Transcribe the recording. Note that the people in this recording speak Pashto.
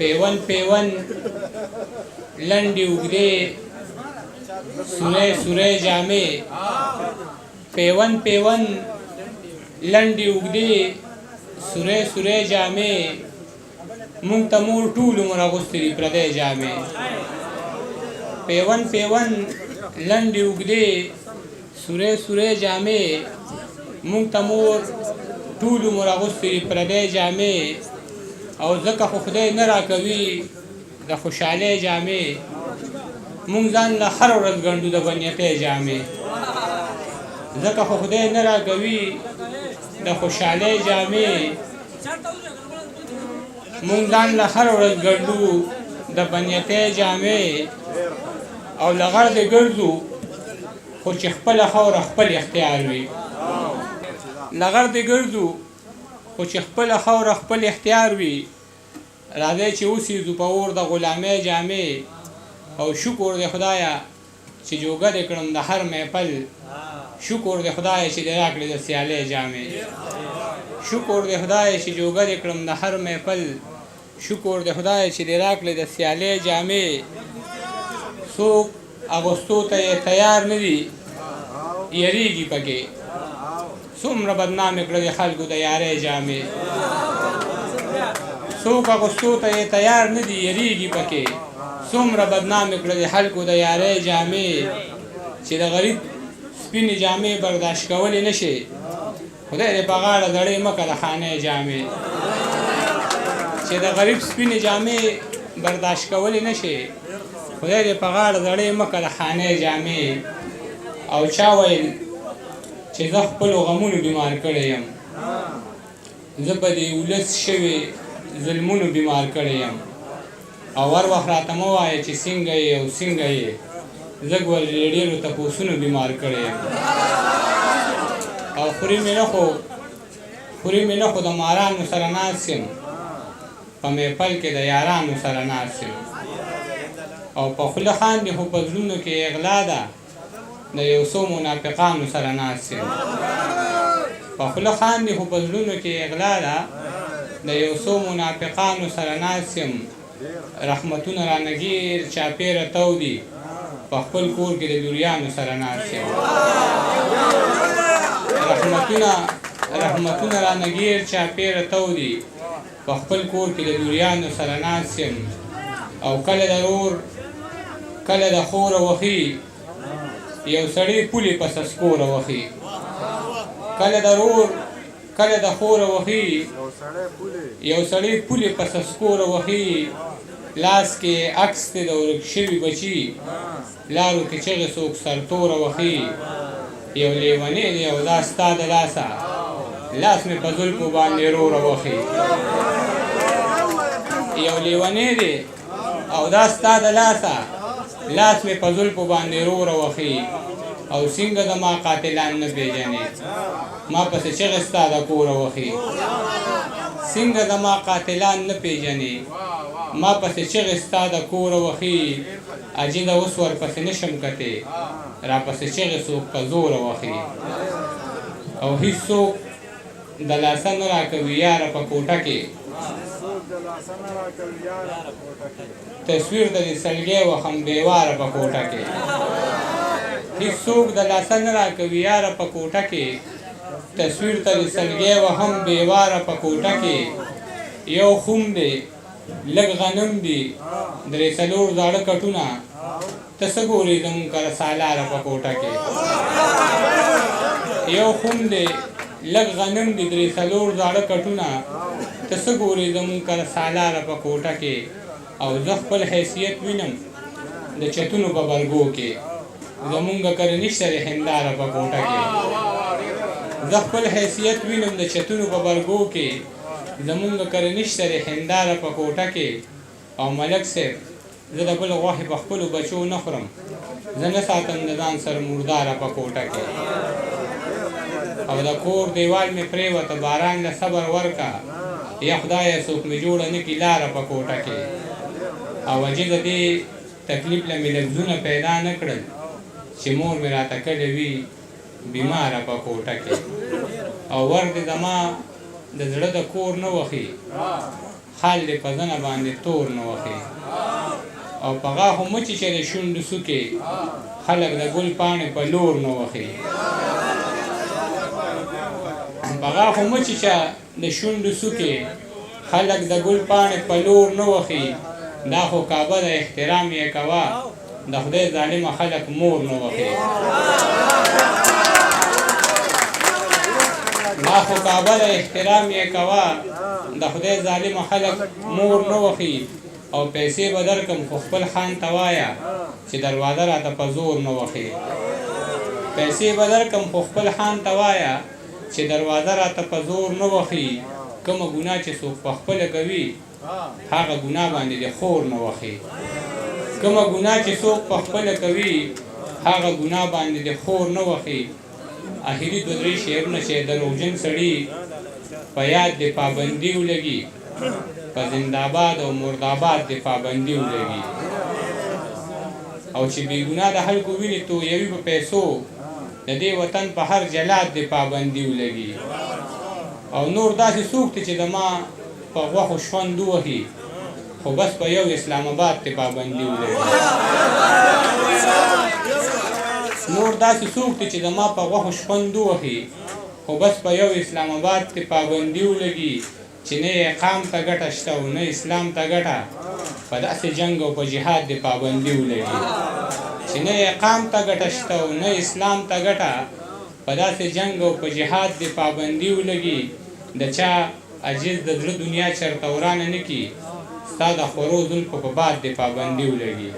پیون پیون لنډې اوږدې سورې سورې جامې پیون پیون لنډې اوږدې سورې سورې جامې مونږ ته مور ټول عمر اغوستې دي پردۍ جامې پیون پیون لنډې اوږدې سورې سورې جامې مونږ ته مور ټول عمر اغوستې دي پردۍ جامې او ځکه خو خدای نه راکوي د خوشحالۍ جامې مونږ ځان له هره ورځ ګنډو د بنیتۍ جامې ځکه خو خدای نه راکوي د خوشحالۍ جامې مونږ ځان له هره ورځ ګنډو د بنیتۍ جامې او له غرضې ګرځو خو چې خپله خاوره خپل اختیار وي له غرضې ګرځو خو چې خپله خاوره خپل اختیار وي راځئ چې اوسېږو په اور د غلامۍ جامې او شکر دی خدایه چې جوګه دې کړم د هر محفل شکر دی خدایه چې دې راکړې د سیالۍ جامې شکر دی خدایه چې جوګه دې کړم د هر محفل شکر دی خدایه چې دې راکړې د سیالۍ جامې څوک اغوستو ته یې تیار نه دي یریږي پکې څومره بدنامې کړه د خلکو د یارۍ جامې څوک اغوستو ته یې تیار نه دي یریږي پکې څومره بدنامې کړه د خلکو د یارۍ جامې چې د غریب سپینې جامې برداشت کولی نه شي خدای دې په غاړه زړې مه کړه د خانۍ جامې چې د غریب سپینې جامې برداشت کولی نه شي خدای دې په غاړه زړې مه کړه د خانۍ جامې او چا ویل چې زه خپلو غمونو بیمار کړی یم زه په دې ولس شوي ظلمونو بیمار کړی یم او هر وخت راته مه وایه چې څنګه یې او څنګه یې زه ګورې ډېرو تپوسونو بیمار کړی یم او خوري مې نه خو د مارانو سره ناست یم په محفل کې د یارانو سره ناست یم او په خوله خاندې خو په زړونو کې اغلا ده د یو څو منافقانو سره ناست یم په خوله خاندې خو په زړونو کې اغلا ده د یو څو منافقانو سره ناست یم رحمتونه رانه ګیر چاپېره تودي په خپل کور کې د دوریانو سره ناست یم رحمتونه رانه ګیر چاپېره تودي په خپل کور کې د دوریانو سره ناست یم او کله د رور کله د خوره وخي یو سړی پولې په سسکوره وخي کله د رور کله د خوره وخي یو سړی پولې په سسکوره وخي لاس کې عکس دی د ورک شوي بچي لارو کې چغې څوک سرتوره وخي یو لیونی دی او دا ستا د لاسه لاس مې په زلفو باندې روره وخي یو لیونی دی او دا ستا د لاسه لاس مې په زلفو باندې روره وخي او څنګه د ما قاتلان نه پېژنې ما پسې چغې ستا د کوره وخي څنګه د ما قاتلان نه پېژنې ما پسې چغې ستا د کوره وخي عجیبه اوس ورپسې نشم کتې راپسې چغې څوک په زوره وخي او هېڅوک د لاسه نه راکوي یاره په کوټه کې تصویر د دې سلګۍ وخم بېواره په کوټه کې هېڅوک د لاسه نه راکوي یاره په کوټه کې تصویر ته د سلګۍ وهم بېواره په کوټه کې یو خم دی لږ غنم دي درې څلور زاړه کټونه ته څه ګورې زمونږ کره سالاره په کوټه کې یو خم دی لږ غنم دي درې څلور زاړه کټونه ته څه ګورې زمونږ کره سالاره په کوټه کې او زه خپل حیثیت وینم د چتونو په برګو کې زمونږ کره نشته د هنداره په کوټه کې زه خپل حیثیت وینم د چتونو په برګو کې زمونږ کره نشته د هنداره په کوټه کې او ملک صاحب زه د بل غوښې په خپلو بچو نه خورم زه نه ساتم د ځان سره مرداره په کوټه کې او د کور دیوال مې پرېوته باران له صبر ورکه یا خدایه څوک مې جوړه نه کړي لاره په کوټه کې او وجې د دې تکلیف له مې لفظونه پیدا نه کړل چې مور مې راته کړې وي بیماره په کوټه کې او ور دې زما د زړه د کور نه وخي خال دې په زنه باندې تور نه وهي او په غاښو مچې چې د شونډو څوکې خلک د ګل پاڼې په لور نه وهي په غاښو مچې چې د شونډو څوکې خلک د ګل پاڼې په لور نه وهي دا خو کعبه د احترام یې کوه د خدای ظالمه خلک مور نه وهي دا خو کعبه د احترام یې کوه د خدای ظالمه خلک مور نه وهي او پیسې به درکم خو خپل خان ته وایه چې دروازه راته په زور نه وهي پیسې به درکم خو خپل خان ته وایه چې دروازه راته په زور نه وهي کومه ګناه چې څوک په خپله کوي هغه ګناه باندې د خور نه وهي کومه ګناه چې څوک په خپله کوي هغه ګناه باندې د خور نه وهي اخري دوه درې شعرونه چې دروغجن سړي په یاد د پابندي ولګي په زنده‌آباد او مردآباد د پابندي ولګي او چې بې ګناه د خلکو وینې تویوي په پیسو د دې وطن په هر جلاد د پابندي ولګي او نور داسې څوک دی چې د ما په غوښو ژوند ووهي خو بس په یو اسلام آباد ته پابندي ولګي نور داسې څوک دی چې د ما په غوښو ژوند ووهي خو بس په یو اسلام آباد ته پابندي ولګي چې نه اقام ته ګټه شته او نه اسلام ته ګټه په داسې جنګ او په جهاد د پابندي ولګي چې نه اقام ته ګټه شته او نه اسلام ته ګټه په داسې جنګ او په جهاد د پابندي ولګي د چا عجیز د زړه دنیا چرته ورانه نه کي ستا د خورو زلفو په باد د پابندي ولګي